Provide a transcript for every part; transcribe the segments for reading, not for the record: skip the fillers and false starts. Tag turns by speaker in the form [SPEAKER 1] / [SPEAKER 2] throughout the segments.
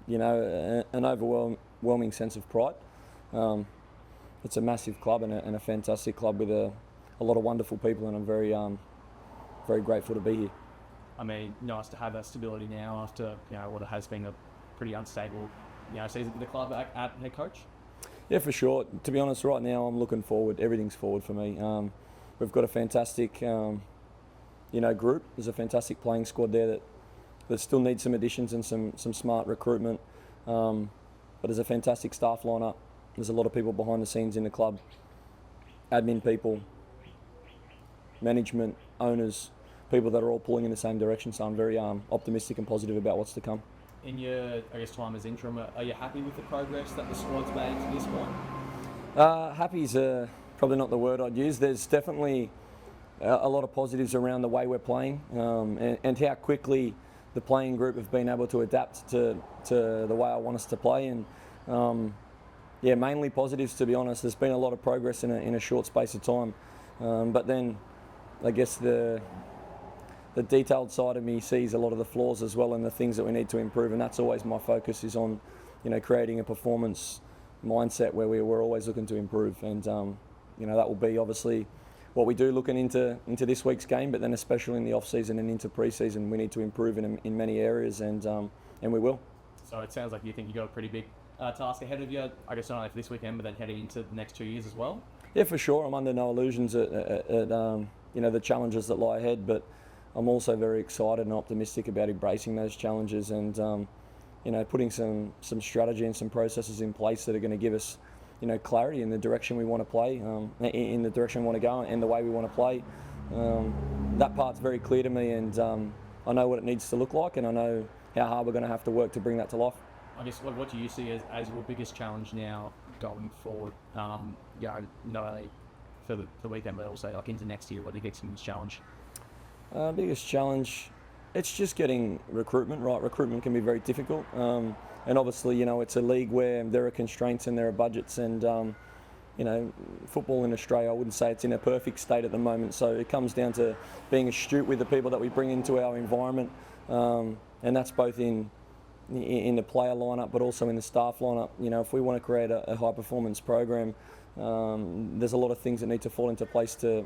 [SPEAKER 1] an overwhelming sense of pride. It's a massive club and a fantastic club with a lot of wonderful people, and I'm very grateful to be here.
[SPEAKER 2] I mean, nice to have that stability now after what has been a pretty unstable season for the club at head coach.
[SPEAKER 1] Yeah, for sure. To be honest, right now I'm looking forward. Everything's forward for me. We've got a fantastic group. There's a fantastic playing squad there that still needs some additions and some smart recruitment. But there's a fantastic staff lineup. There's a lot of people behind the scenes in the club, admin people, management, owners, people that are all pulling in the same direction. So I'm very optimistic and positive about what's to come.
[SPEAKER 2] In your, time as interim, are you happy with the progress that the squad's made to this point?
[SPEAKER 1] Happy's probably not the word I'd use. There's definitely a lot of positives around the way we're playing and how quickly the playing group have been able to adapt to the way I want us to play. And mainly positives, to be honest. There's been a lot of progress in a short space of time. But then I guess the detailed side of me sees a lot of the flaws as well and the things that we need to improve, and that's always my focus, is on creating a performance mindset where we're always looking to improve, and that will be obviously what we do looking into this week's game, but then especially in the off season and into pre-season we need to improve in many areas, and we will. So
[SPEAKER 2] it sounds like you think you've got a pretty big task ahead of you, I guess not only for this weekend but then heading into the next 2 years as well.
[SPEAKER 1] Yeah, for sure. I'm under no illusions at the challenges that lie ahead, but I'm also very excited and optimistic about embracing those challenges and putting some strategy and some processes in place that are going to give us clarity in the direction we want to play, in the direction we want to go and the way we want to play. That part's very clear to me, and I know what it needs to look like, and I know how hard we're going to have to work to bring that to life.
[SPEAKER 2] I guess what do you see as your biggest challenge now going forward? Not only for the weekend but also into next year. What do you think is the biggest challenge?
[SPEAKER 1] Biggest challenge, it's just getting recruitment right. Recruitment can be very difficult, and obviously it's a league where there are constraints and there are budgets, and football in Australia, I wouldn't say it's in a perfect state at the moment, so it comes down to being astute with the people that we bring into our environment, and that's both in the player lineup but also in the staff lineup. If we want to create a high performance program, there's a lot of things that need to fall into place to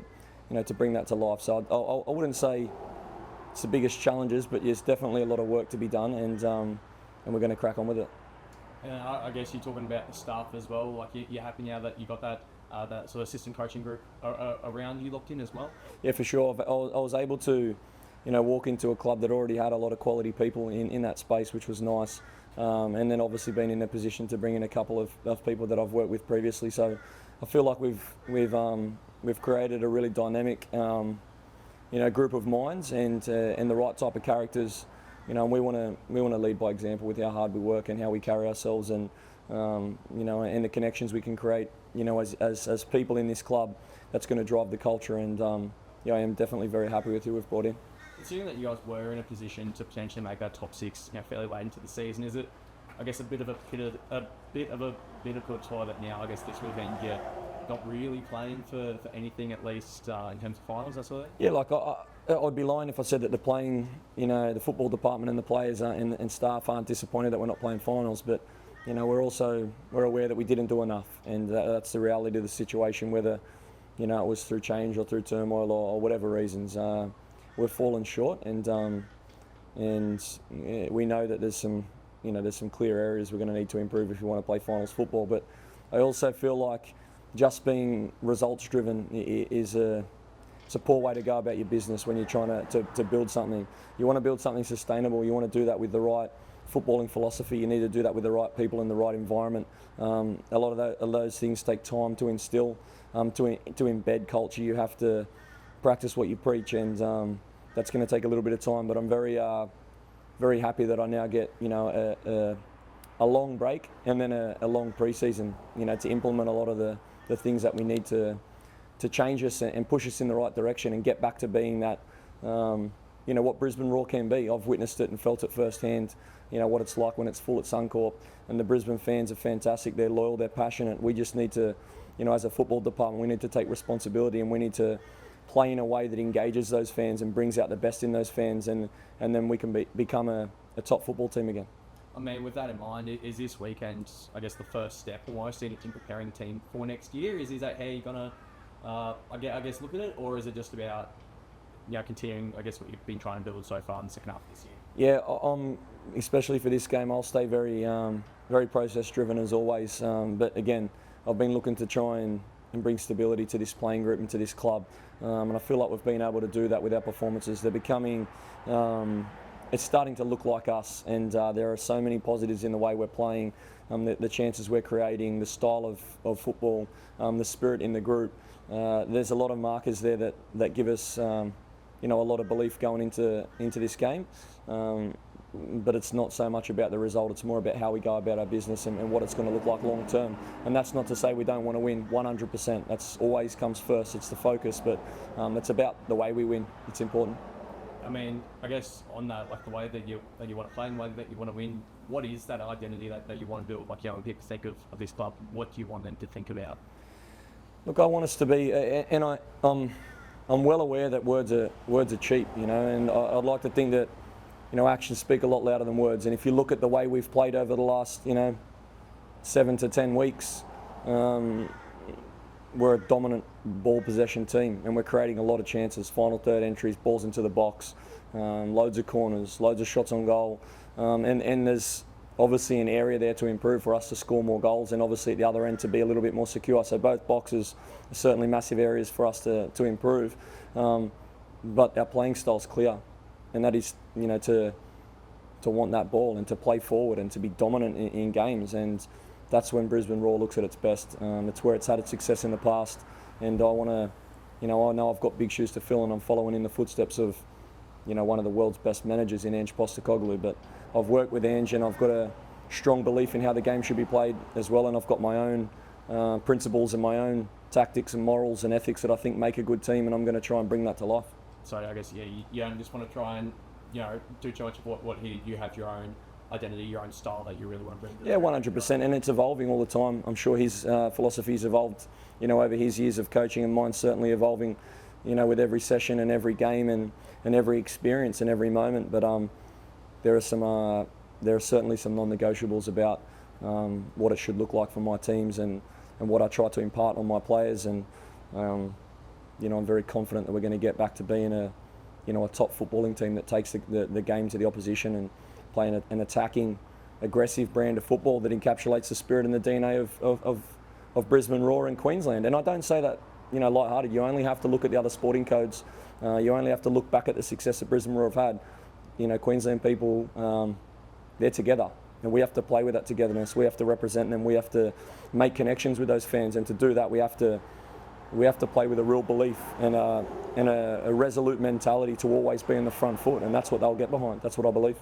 [SPEAKER 1] bring that to life. So I wouldn't say it's the biggest challenges, but there's definitely a lot of work to be done, and we're going to crack on with it.
[SPEAKER 2] And I guess you're talking about the staff as well. Like you're happy now that you got that sort of assistant coaching group around you locked in as well.
[SPEAKER 1] Yeah, for sure. I was able to walk into a club that already had a lot of quality people in that space, which was nice. And then obviously been in a position to bring in a couple of people that I've worked with previously. So I feel like we've created a really dynamic group of minds and the right type of characters. And we want to lead by example with how hard we work and how we carry ourselves, and and the connections we can create as people in this club. That's going to drive the culture, and I am definitely very happy with who we've brought in.
[SPEAKER 2] Considering that you guys were in a position to potentially make that top six fairly late into the season, is it I guess a bit of a bitter tie that now I guess this weekend you're not really playing for anything, at least in terms of finals, that sort of thing? Yeah,
[SPEAKER 1] like I'd be lying if I said that the playing, the football department and the players and staff aren't disappointed that we're not playing finals, but we're aware that we didn't do enough, and that's the reality of the situation, whether it was through change or through turmoil or whatever reasons. We've fallen short, and we know that there's some clear areas we're going to need to improve if we want to play finals football. But I also feel like just being results driven is it's a poor way to go about your business when you're trying to build something. You want to build something sustainable. You want to do that with the right footballing philosophy. You need to do that with the right people in the right environment. A lot of those things take time to instill, to embed culture. You have to practice what you preach, and that's going to take a little bit of time. But I'm very happy that I now get a long break and then a long pre-season, to implement a lot of the things that we need to change us and push us in the right direction and get back to being that, what Brisbane Roar can be. I've witnessed it and felt it firsthand, what it's like when it's full at Suncorp, and the Brisbane fans are fantastic. They're loyal, they're passionate. We just need to, as a football department, we need to take responsibility, and we need to play in a way that engages those fans and brings out the best in those fans, and then we can become a top football team again.
[SPEAKER 2] I mean, with that in mind, is this weekend, I guess, the first step almost in preparing the team for next year? Is that how you're gonna, I guess, look at it, or is it just about, continuing, I guess, what you've been trying to build so far in the second half of this year?
[SPEAKER 1] Yeah, I'm especially for this game. I'll stay very, very process driven as always. But again, I've been looking to try and bring stability to this playing group and to this club, and I feel like we've been able to do that with our performances. They're becoming, it's starting to look like us, and there are so many positives in the way we're playing, the chances we're creating, the style of football, the spirit in the group. There's a lot of markers there that give us, a lot of belief going into this game. But it's not so much about the result, it's more about how we go about our business and what it's going to look like long term. And that's not to say we don't want to win 100%. That's always comes first, it's the focus, but it's about the way we win. It's important.
[SPEAKER 2] I mean, I guess on that, like the way that you want to play and the way that you want to win, what is that identity that you want to build? Like, when people think of this club, what do you want them to think about?
[SPEAKER 1] Look, I want us to be, and I'm well aware that words are cheap, and I'd like to think that, actions speak a lot louder than words. And if you look at the way we've played over the last, 7 to 10 weeks, we're a dominant ball possession team, and we're creating a lot of chances, final third entries, balls into the box, loads of corners, loads of shots on goal, and there's obviously an area there to improve for us to score more goals, and obviously at the other end to be a little bit more secure. So both boxes are certainly massive areas for us to improve, but our playing style's clear, and that is, to want that ball and to play forward and to be dominant in games, and that's when Brisbane Roar looks at its best. It's where it's had its success in the past, and I want to, I know I've got big shoes to fill, and I'm following in the footsteps of, one of the world's best managers in 𝗠𝘁𝗶𝗹𝘀, but I've worked with Ange, and I've got a strong belief in how the game should be played as well, and I've got my own principles and my own tactics and morals and ethics that I think make a good team, and I'm going to try and bring that to life.
[SPEAKER 2] So I guess, you don't just want to try and, do too much of what you have your own identity, your own style that you really want to bring.
[SPEAKER 1] Yeah, 100%, and it's evolving all the time. I'm sure his philosophy's evolved, over his years of coaching, and mine's certainly evolving, with every session and every game and every experience and every moment. But there are certainly some non-negotiables about what it should look like for my teams and what I try to impart on my players, and I'm very confident that we're going to get back to being a top footballing team that takes the game to the opposition and playing an attacking, aggressive brand of football that encapsulates the spirit and the DNA of Brisbane Roar and Queensland. And I don't say that, lighthearted. You only have to look at the other sporting codes. You only have to look back at the success that Brisbane Roar have had. Queensland people, they're together, and we have to play with that togetherness. We have to represent them. We have to make connections with those fans, and to do that, we have to play with a real belief and a resolute mentality to always be in the front foot, and that's what they'll get behind. That's what I believe.